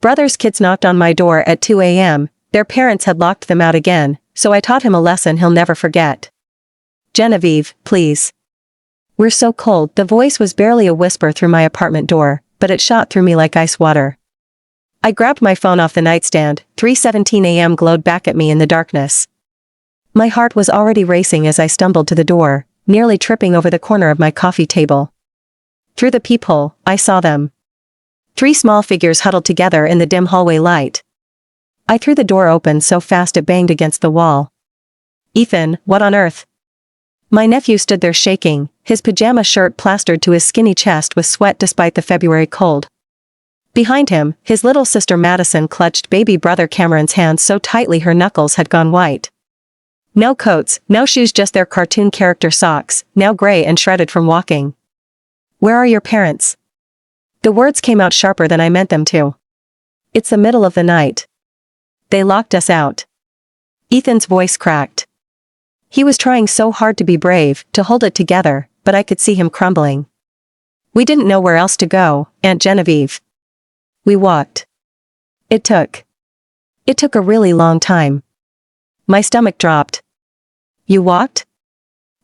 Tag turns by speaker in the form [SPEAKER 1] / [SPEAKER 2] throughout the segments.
[SPEAKER 1] Brother's kids knocked on my door at 2 a.m., their parents had locked them out again, so I taught him a lesson he'll never forget. Genevieve, please. We're so cold. The voice was barely a whisper through my apartment door, but it shot through me like ice water. I grabbed my phone off the nightstand. 3:17 a.m. glowed back at me in the darkness. My heart was already racing as I stumbled to the door, nearly tripping over the corner of my coffee table. Through the peephole, I saw them. 3 small figures huddled together in the dim hallway light. I threw the door open so fast it banged against the wall. Ethan, what on earth? My nephew stood there shaking, his pajama shirt plastered to his skinny chest with sweat despite the February cold. Behind him, his little sister Madison clutched baby brother Cameron's hands so tightly her knuckles had gone white. No coats, no shoes, just their cartoon character socks, now gray and shredded from walking. Where are your parents? The words came out sharper than I meant them to. It's the middle of the night. They locked us out. Ethan's voice cracked. He was trying so hard to be brave, to hold it together, but I could see him crumbling. We didn't know where else to go, Aunt Genevieve. We walked. It took a really long time. My stomach dropped. You walked?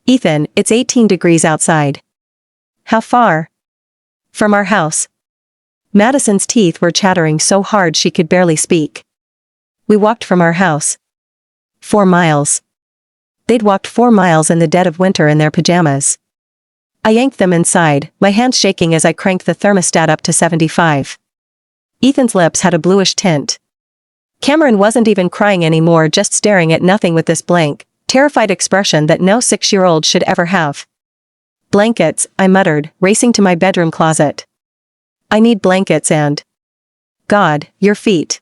[SPEAKER 1] Ethan, it's 18 degrees outside. How far? From our house. Madison's teeth were chattering so hard she could barely speak. We walked from our house. 4 miles. They'd walked 4 miles in the dead of winter in their pajamas. I yanked them inside, my hands shaking as I cranked the thermostat up to 75. Ethan's lips had a bluish tint. Cameron wasn't even crying anymore, just staring at nothing with this blank, terrified expression that no 6-year-old should ever have. Blankets, I muttered, racing to my bedroom closet. I need blankets and... God, your feet.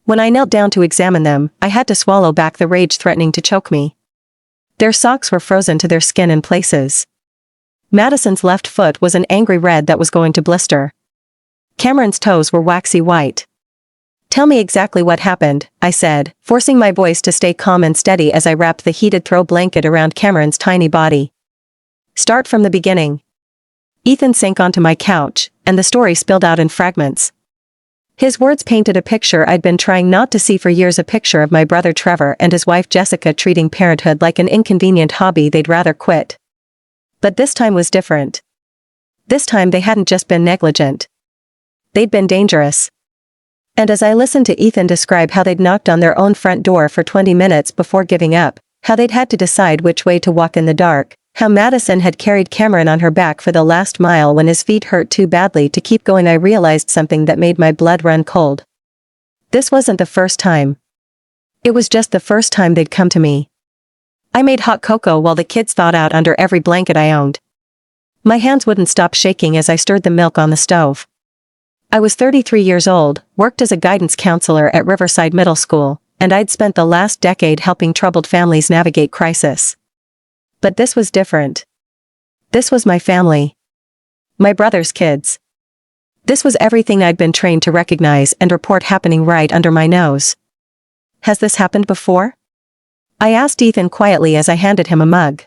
[SPEAKER 1] When I knelt down to examine them, I had to swallow back the rage threatening to choke me. Their socks were frozen to their skin in places. Madison's left foot was an angry red that was going to blister. Cameron's toes were waxy white. Tell me exactly what happened, I said, forcing my voice to stay calm and steady as I wrapped the heated throw blanket around Cameron's tiny body. Start from the beginning. Ethan sank onto my couch, and the story spilled out in fragments. His words painted a picture I'd been trying not to see for years, a picture of my brother Trevor and his wife Jessica treating parenthood like an inconvenient hobby they'd rather quit. But this time was different. This time they hadn't just been negligent. They'd been dangerous. And as I listened to Ethan describe how they'd knocked on their own front door for 20 minutes before giving up, how they'd had to decide which way to walk in the dark, how Madison had carried Cameron on her back for the last mile when his feet hurt too badly to keep going, I realized something that made my blood run cold. This wasn't the first time. It was just the first time they'd come to me. I made hot cocoa while the kids thawed out under every blanket I owned. My hands wouldn't stop shaking as I stirred the milk on the stove. I was 33 years old, worked as a guidance counselor at Riverside Middle School, and I'd spent the last decade helping troubled families navigate crisis. But this was different. This was my family. My brother's kids. This was everything I'd been trained to recognize and report happening right under my nose. Has this happened before? I asked Ethan quietly as I handed him a mug.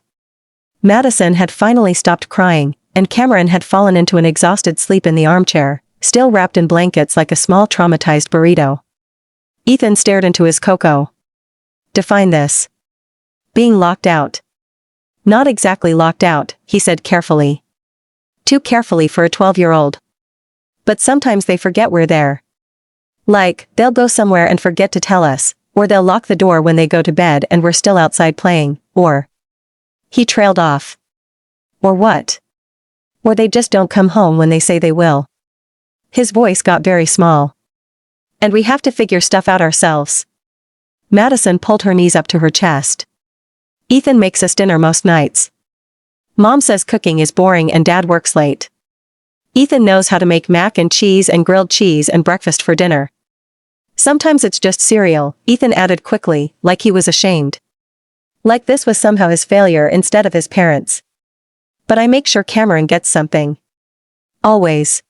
[SPEAKER 1] Madison had finally stopped crying, and Cameron had fallen into an exhausted sleep in the armchair, still wrapped in blankets like a small traumatized burrito. Ethan stared into his cocoa. Define this. Being locked out. Not exactly locked out, he said carefully. Too carefully for a 12-year-old. But sometimes they forget we're there. Like, they'll go somewhere and forget to tell us, or they'll lock the door when they go to bed and we're still outside playing, or... He trailed off. Or what? Or they just don't come home when they say they will. His voice got very small. And we have to figure stuff out ourselves. Madison pulled her knees up to her chest. Ethan makes us dinner most nights. Mom says cooking is boring and Dad works late. Ethan knows how to make mac and cheese and grilled cheese and breakfast for dinner. Sometimes it's just cereal, Ethan added quickly, like he was ashamed. Like this was somehow his failure instead of his parents'. But I make sure Cameron gets something. Always.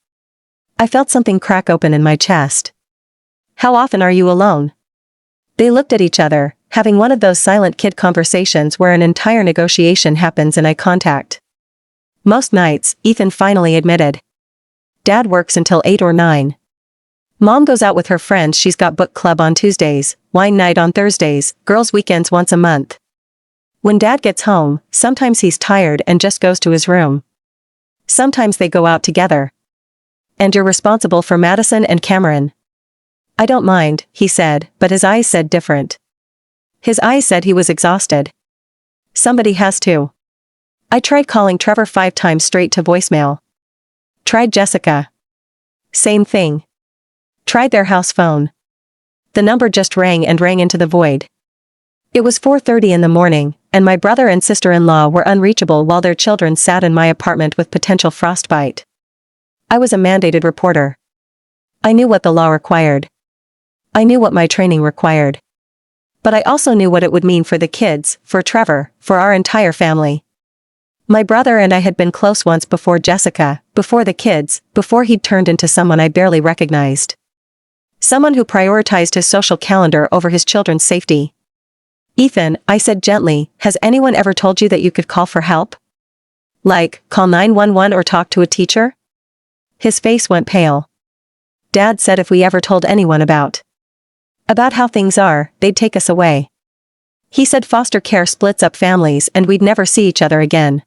[SPEAKER 1] I felt something crack open in my chest. How often are you alone? They looked at each other, having one of those silent kid conversations where an entire negotiation happens in eye contact. Most nights, Ethan finally admitted. Dad works until 8 or 9. Mom goes out with her friends. She's got book club on Tuesdays, wine night on Thursdays, girls' weekends once a month. When Dad gets home, sometimes he's tired and just goes to his room. Sometimes they go out together. And you're responsible for Madison and Cameron. I don't mind, he said, but his eyes said different. His eyes said he was exhausted. Somebody has to. I tried calling Trevor 5 times straight to voicemail. Tried Jessica. Same thing. Tried their house phone. The number just rang and rang into the void. It was 4:30 in the morning, and my brother and sister-in-law were unreachable while their children sat in my apartment with potential frostbite. I was a mandated reporter. I knew what the law required. I knew what my training required. But I also knew what it would mean for the kids, for Trevor, for our entire family. My brother and I had been close once before Jessica, before the kids, before he'd turned into someone I barely recognized. Someone who prioritized his social calendar over his children's safety. Ethan, I said gently, has anyone ever told you that you could call for help? Like, call 911 or talk to a teacher? His face went pale. Dad said if we ever told anyone about how things are, they'd take us away. He said foster care splits up families and we'd never see each other again.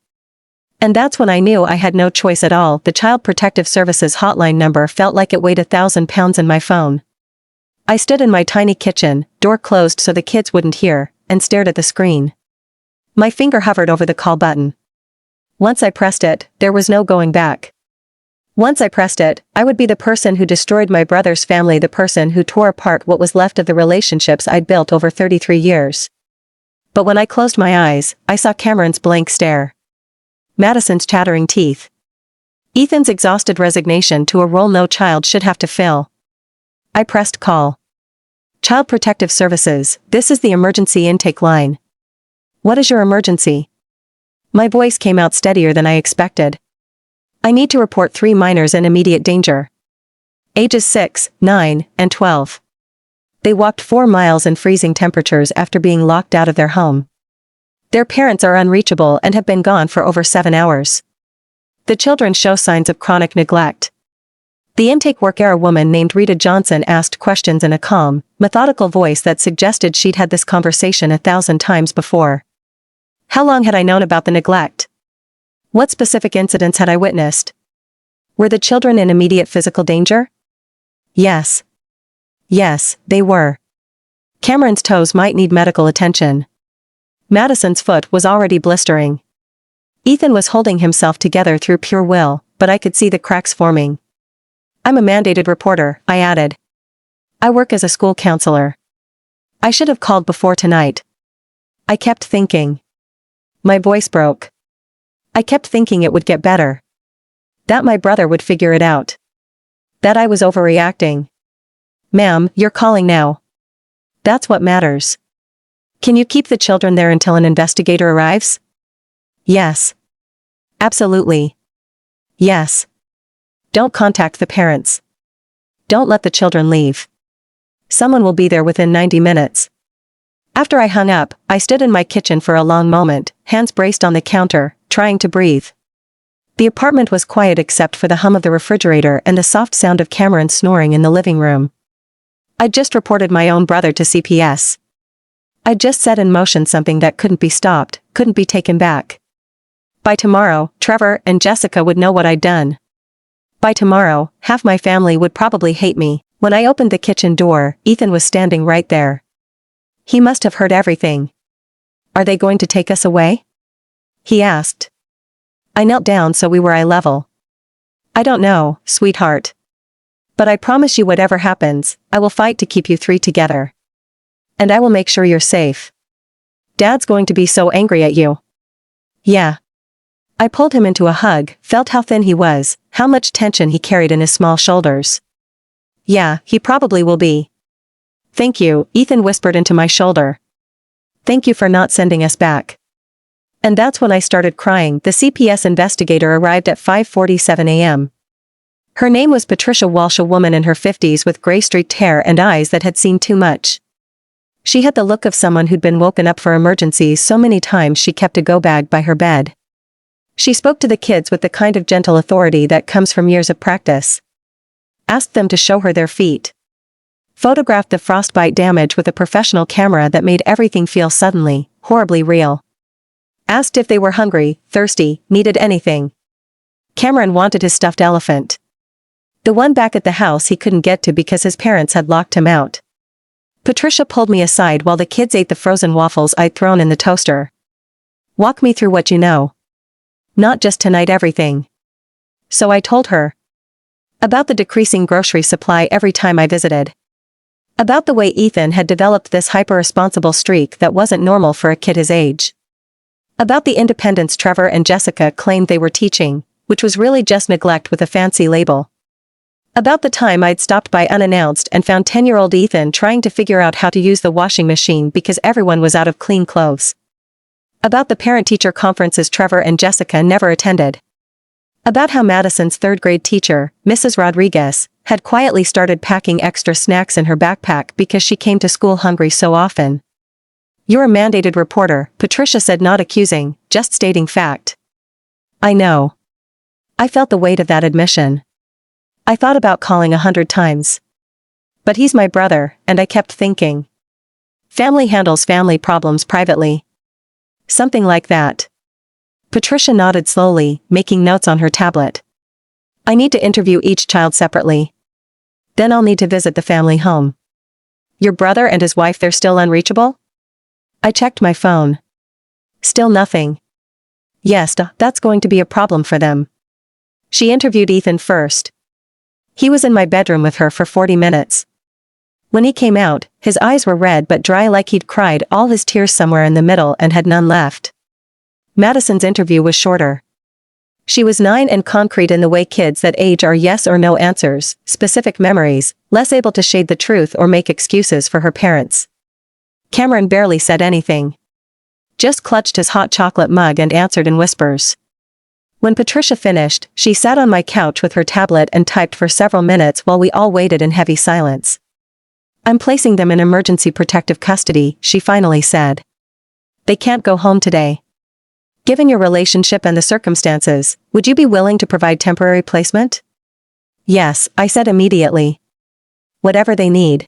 [SPEAKER 1] And that's when I knew I had no choice at all. The Child Protective Services hotline number felt like it weighed 1,000 pounds in my phone. I stood in my tiny kitchen, door closed so the kids wouldn't hear, and stared at the screen. My finger hovered over the call button. Once I pressed it, there was no going back. Once I pressed it, I would be the person who destroyed my brother's family, the person who tore apart what was left of the relationships I'd built over 33 years. But when I closed my eyes, I saw Cameron's blank stare. Madison's chattering teeth. Ethan's exhausted resignation to a role no child should have to fill. I pressed call. Child Protective Services, this is the emergency intake line. What is your emergency? My voice came out steadier than I expected. I need to report 3 minors in immediate danger. Ages 6, 9, and 12. They walked 4 miles in freezing temperatures after being locked out of their home. Their parents are unreachable and have been gone for over 7 hours. The children show signs of chronic neglect. The intake worker, a woman named Rita Johnson, asked questions in a calm, methodical voice that suggested she'd had this conversation 1,000 times before. How long had I known about the neglect? What specific incidents had I witnessed? Were the children in immediate physical danger? Yes. Yes, they were. Cameron's toes might need medical attention. Madison's foot was already blistering. Ethan was holding himself together through pure will, but I could see the cracks forming. I'm a mandated reporter, I added. I work as a school counselor. I should have called before tonight. I kept thinking. My voice broke. I kept thinking it would get better. That my brother would figure it out. That I was overreacting. Ma'am, you're calling now. That's what matters. Can you keep the children there until an investigator arrives? Yes. Absolutely. Yes. Don't contact the parents. Don't let the children leave. Someone will be there within 90 minutes. After I hung up, I stood in my kitchen for a long moment, hands braced on the counter, trying to breathe. The apartment was quiet except for the hum of the refrigerator and the soft sound of Cameron snoring in the living room. I'd just reported my own brother to CPS. I'd just set in motion something that couldn't be stopped, couldn't be taken back. By tomorrow, Trevor and Jessica would know what I'd done. By tomorrow, half my family would probably hate me. When I opened the kitchen door, Ethan was standing right there. He must have heard everything. Are they going to take us away? He asked. I knelt down so we were eye level. I don't know, sweetheart. But I promise you whatever happens, I will fight to keep you 3 together. And I will make sure you're safe. Dad's going to be so angry at you. Yeah. I pulled him into a hug, felt how thin he was, how much tension he carried in his small shoulders. Yeah, he probably will be. Thank you, Ethan whispered into my shoulder. Thank you for not sending us back. And that's when I started crying. The CPS investigator arrived at 5:47 a.m. Her name was Patricia Walsh, a woman in her 50s with gray-streaked hair and eyes that had seen too much. She had the look of someone who'd been woken up for emergencies so many times she kept a go-bag by her bed. She spoke to the kids with the kind of gentle authority that comes from years of practice. asked them to show her their feet. Photographed the frostbite damage with a professional camera that made everything feel suddenly, horribly real. Asked if they were hungry, thirsty, needed anything. Cameron wanted his stuffed elephant. The one back at the house he couldn't get to because his parents had locked him out. Patricia pulled me aside while the kids ate the frozen waffles I'd thrown in the toaster. Walk me through what you know. Not just tonight, everything. So I told her. About the decreasing grocery supply every time I visited. About the way Ethan had developed this hyper-responsible streak that wasn't normal for a kid his age. About the independence Trevor and Jessica claimed they were teaching, which was really just neglect with a fancy label. About the time I'd stopped by unannounced and found 10-year-old Ethan trying to figure out how to use the washing machine because everyone was out of clean clothes. About the parent-teacher conferences Trevor and Jessica never attended. About how Madison's third-grade teacher, Mrs. Rodriguez, had quietly started packing extra snacks in her backpack because she came to school hungry so often. You're a mandated reporter, Patricia said, not accusing, just stating fact. I know. I felt the weight of that admission. I thought about calling 100 times. But he's my brother, and I kept thinking. Family handles family problems privately. Something like that. Patricia nodded slowly, making notes on her tablet. I need to interview each child separately. Then I'll need to visit the family home. Your brother and his wife, they're still unreachable? I checked my phone. Still nothing. Yes, that's going to be a problem for them. She interviewed Ethan first. He was in my bedroom with her for 40 minutes. When he came out, his eyes were red but dry, like he'd cried all his tears somewhere in the middle and had none left. Madison's interview was shorter. She was 9 and concrete in the way kids that age are yes or no answers, specific memories, less able to shade the truth or make excuses for her parents. Cameron barely said anything. Just clutched his hot chocolate mug and answered in whispers. When Patricia finished, she sat on my couch with her tablet and typed for several minutes while we all waited in heavy silence. I'm placing them in emergency protective custody, she finally said. They can't go home today. Given your relationship and the circumstances, would you be willing to provide temporary placement? Yes, I said immediately. Whatever they need.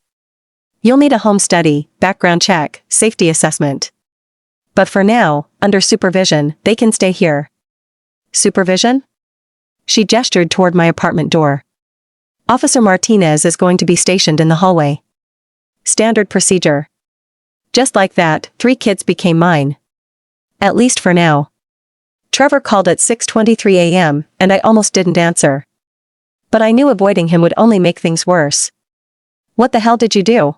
[SPEAKER 1] You'll need a home study, background check, safety assessment. But for now, under supervision, they can stay here. Supervision? She gestured toward my apartment door. Officer Martinez is going to be stationed in the hallway. Standard procedure. Just like that, 3 kids became mine. At least for now. Trevor called at 6:23 a.m., and I almost didn't answer. But I knew avoiding him would only make things worse. What the hell did you do?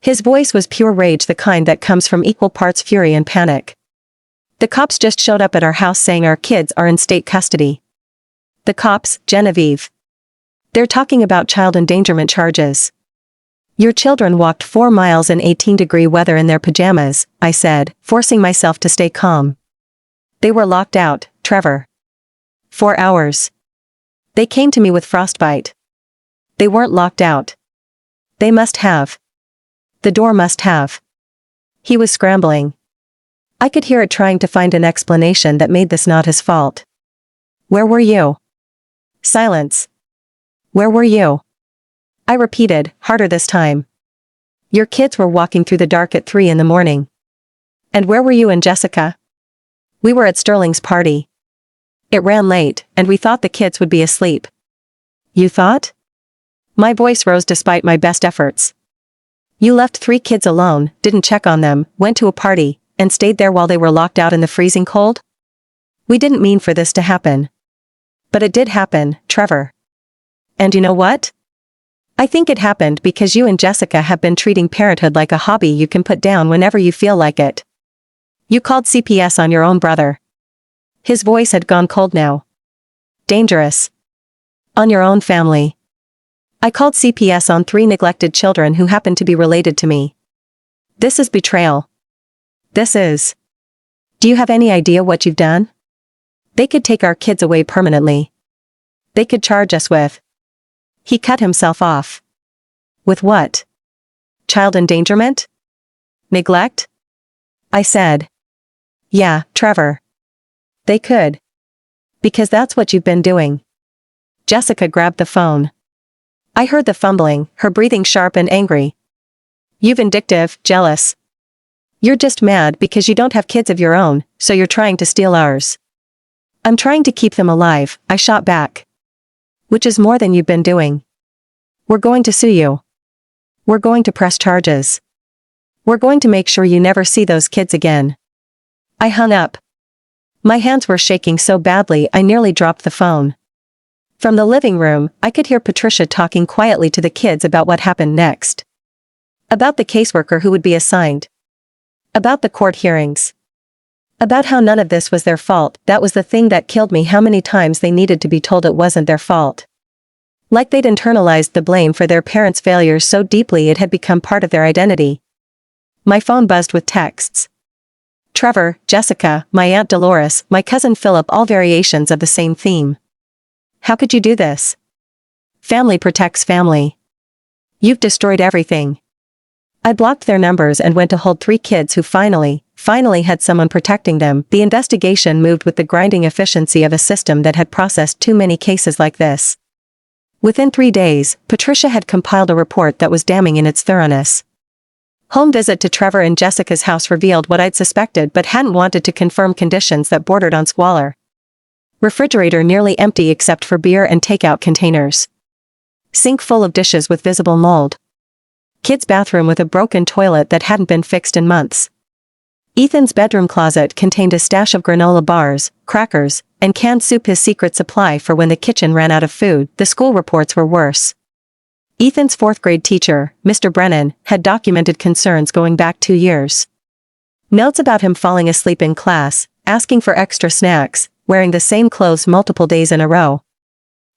[SPEAKER 1] His voice was pure rage, the kind that comes from equal parts fury and panic. The cops just showed up at our house saying our kids are in state custody. The cops, Genevieve. They're talking about child endangerment charges. Your children walked 4 miles in 18-degree weather in their pajamas, I said, forcing myself to stay calm. They were locked out, Trevor. 4 hours. They came to me with frostbite. They weren't locked out. They must have. The door must have. He was scrambling. I could hear it trying to find an explanation that made this not his fault. Where were you? Silence. Where were you? I repeated, harder this time. Your kids were walking through the dark at 3 in the morning. And where were you and Jessica? We were at Sterling's party. It ran late, and we thought the kids would be asleep. You thought? My voice rose despite my best efforts. You left 3 kids alone, didn't check on them, went to a party, and stayed there while they were locked out in the freezing cold? We didn't mean for this to happen. But it did happen, Trevor. And you know what? I think it happened because you and Jessica have been treating parenthood like a hobby you can put down whenever you feel like it. You called CPS on your own brother. His voice had gone cold now. Dangerous. On your own family. I called CPS on 3 neglected children who happened to be related to me. This is betrayal. This is. Do you have any idea what you've done? They could take our kids away permanently. They could charge us with. He cut himself off. With what? Child endangerment? Neglect? I said. Yeah, Trevor. They could. Because that's what you've been doing. Jessica grabbed the phone. I heard the fumbling, her breathing sharp and angry. You vindictive, jealous. You're just mad because you don't have kids of your own, so you're trying to steal ours. I'm trying to keep them alive, I shot back. Which is more than you've been doing. We're going to sue you. We're going to press charges. We're going to make sure you never see those kids again. I hung up. My hands were shaking so badly I nearly dropped the phone. From the living room, I could hear Patricia talking quietly to the kids about what happened next. About the caseworker who would be assigned. About the court hearings. About how none of this was their fault. That was the thing that killed me, how many times they needed to be told it wasn't their fault. Like they'd internalized the blame for their parents' failures so deeply it had become part of their identity. My phone buzzed with texts. Trevor, Jessica, my Aunt Dolores, my cousin Philip, all variations of the same theme. How could you do this? Family protects family. You've destroyed everything. I blocked their numbers and went to hold 3 kids who finally had someone protecting them. The investigation moved with the grinding efficiency of a system that had processed too many cases like this. Within 3 days, Patricia had compiled a report that was damning in its thoroughness. Home visit to Trevor and Jessica's house revealed what I'd suspected but hadn't wanted to confirm: conditions that bordered on squalor. Refrigerator nearly empty except for beer and takeout containers. Sink full of dishes with visible mold. Kids' bathroom with a broken toilet that hadn't been fixed in months. Ethan's bedroom closet contained a stash of granola bars, crackers, and canned soup, his secret supply for when the kitchen ran out of food. The school reports were worse. Ethan's 4th grade teacher, Mr. Brennan, had documented concerns going back 2 years. Notes about him falling asleep in class, asking for extra snacks, wearing the same clothes multiple days in a row.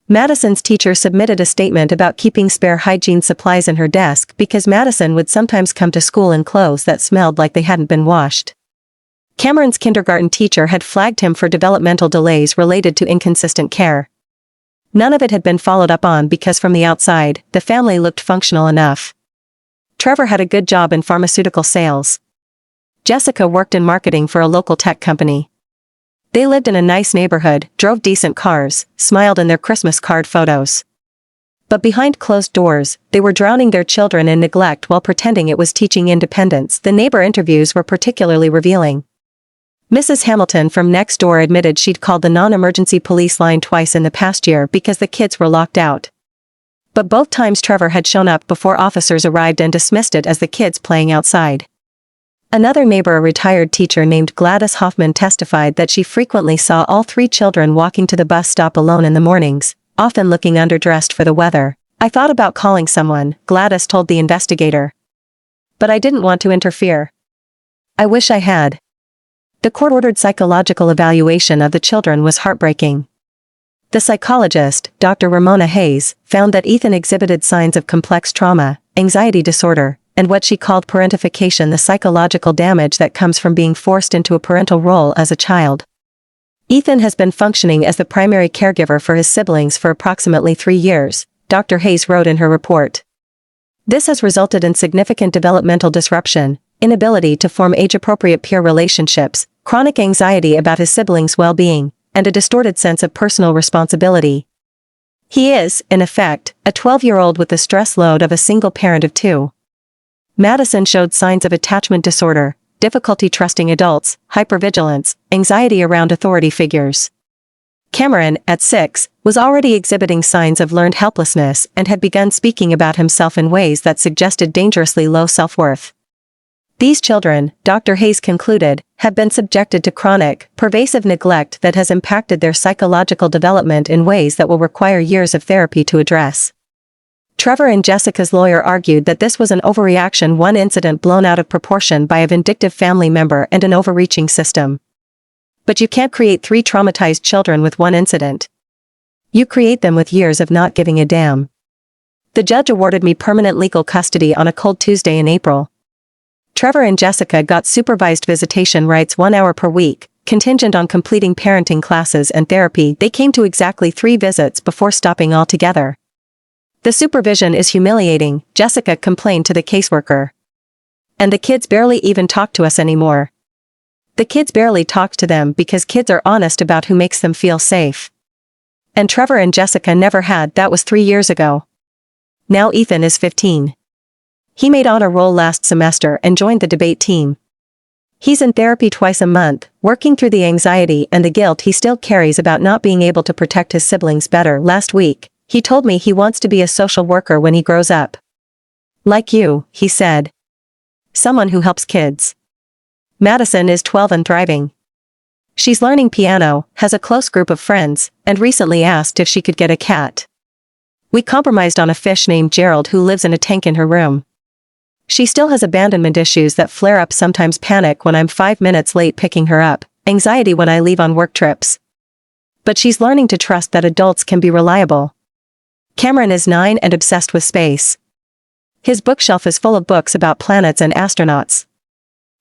[SPEAKER 1] Madison's teacher submitted a statement about keeping spare hygiene supplies in her desk because Madison would sometimes come to school in clothes that smelled like they hadn't been washed. Cameron's kindergarten teacher had flagged him for developmental delays related to inconsistent care. None of it had been followed up on because from the outside, the family looked functional enough. Trevor had a good job in pharmaceutical sales. Jessica worked in marketing for a local tech company. They lived in a nice neighborhood, drove decent cars, smiled in their Christmas card photos. But behind closed doors, they were drowning their children in neglect while pretending it was teaching independence. The neighbor interviews were particularly revealing. Mrs. Hamilton from next door admitted she'd called the non-emergency police line twice in the past year because the kids were locked out. But both times Trevor had shown up before officers arrived and dismissed it as the kids playing outside. Another neighbor, a retired teacher named Gladys Hoffman, testified that she frequently saw all 3 children walking to the bus stop alone in the mornings, often looking underdressed for the weather. I thought about calling someone, Gladys told the investigator. But I didn't want to interfere. I wish I had. The court-ordered psychological evaluation of the children was heartbreaking. The psychologist, Dr. Ramona Hayes, found that Ethan exhibited signs of complex trauma, anxiety disorder, and what she called parentification, the psychological damage that comes from being forced into a parental role as a child. Ethan has been functioning as the primary caregiver for his siblings for approximately 3 years, Dr. Hayes wrote in her report. This has resulted in significant developmental disruption, inability to form age-appropriate peer relationships, chronic anxiety about his siblings' well-being, and a distorted sense of personal responsibility. He is, in effect, a 12-year-old with the stress load of a single parent of 2. Madison showed signs of attachment disorder, difficulty trusting adults, hypervigilance, anxiety around authority figures. Cameron, at 6, was already exhibiting signs of learned helplessness and had begun speaking about himself in ways that suggested dangerously low self-worth. These children, Dr. Hayes concluded, have been subjected to chronic, pervasive neglect that has impacted their psychological development in ways that will require years of therapy to address. Trevor and Jessica's lawyer argued that this was an overreaction, one incident blown out of proportion by a vindictive family member and an overreaching system. But you can't create 3 traumatized children with one incident. You create them with years of not giving a damn. The judge awarded me permanent legal custody on a cold Tuesday in April. Trevor and Jessica got supervised visitation rights 1 hour per week, contingent on completing parenting classes and therapy. They came to exactly 3 visits before stopping altogether. The supervision is humiliating, Jessica complained to the caseworker. And the kids barely even talk to us anymore. The kids barely talk to them because kids are honest about who makes them feel safe. And Trevor and Jessica never had. That was 3 years ago. Now Ethan is 15. He made honor roll last semester and joined the debate team. He's in therapy twice a month, working through the anxiety and the guilt he still carries about not being able to protect his siblings better. Last week, he told me he wants to be a social worker when he grows up. Like you, he said. Someone who helps kids. Madison is 12 and thriving. She's learning piano, has a close group of friends, and recently asked if she could get a cat. We compromised on a fish named Gerald who lives in a tank in her room. She still has abandonment issues that flare up, sometimes panic when I'm 5 minutes late picking her up, anxiety when I leave on work trips. But she's learning to trust that adults can be reliable. Cameron is 9 and obsessed with space. His bookshelf is full of books about planets and astronauts.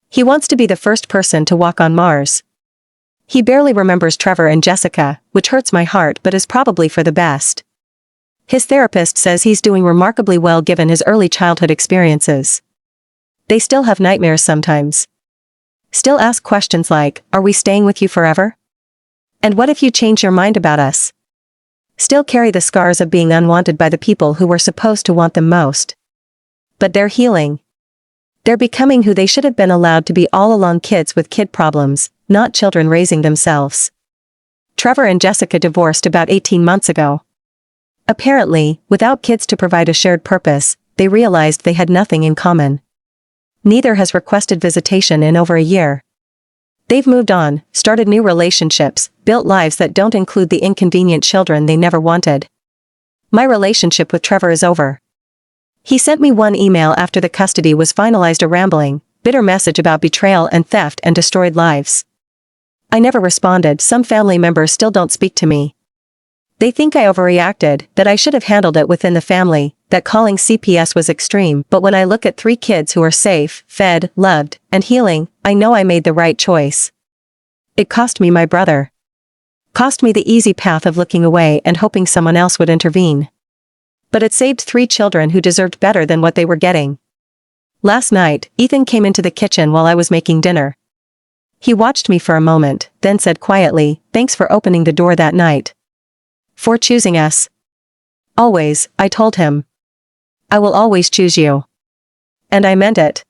[SPEAKER 1] He wants to be the first person to walk on Mars. He barely remembers Trevor and Jessica, which hurts my heart but is probably for the best. His therapist says he's doing remarkably well given his early childhood experiences. They still have nightmares sometimes. Still ask questions like, "Are we staying with you forever? And what if you change your mind about us?" Still carry the scars of being unwanted by the people who were supposed to want them most. But they're healing. They're becoming who they should have been, allowed to be all along, kids with kid problems, not children raising themselves. Trevor and Jessica divorced about 18 months ago. Apparently, without kids to provide a shared purpose, they realized they had nothing in common. Neither has requested visitation in over a year. They've moved on, started new relationships, built lives that don't include the inconvenient children they never wanted. My relationship with Trevor is over. He sent me one email after the custody was finalized, a rambling, bitter message about betrayal and theft and destroyed lives. I never responded. Some family members still don't speak to me. They think I overreacted, that I should have handled it within the family, that calling CPS was extreme, but when I look at 3 kids who are safe, fed, loved, and healing, I know I made the right choice. It cost me my brother. Cost me the easy path of looking away and hoping someone else would intervene. But it saved 3 children who deserved better than what they were getting. Last night, Ethan came into the kitchen while I was making dinner. He watched me for a moment, then said quietly, "Thanks for opening the door that night. For choosing us." "Always," I told him. "I will always choose you." And I meant it.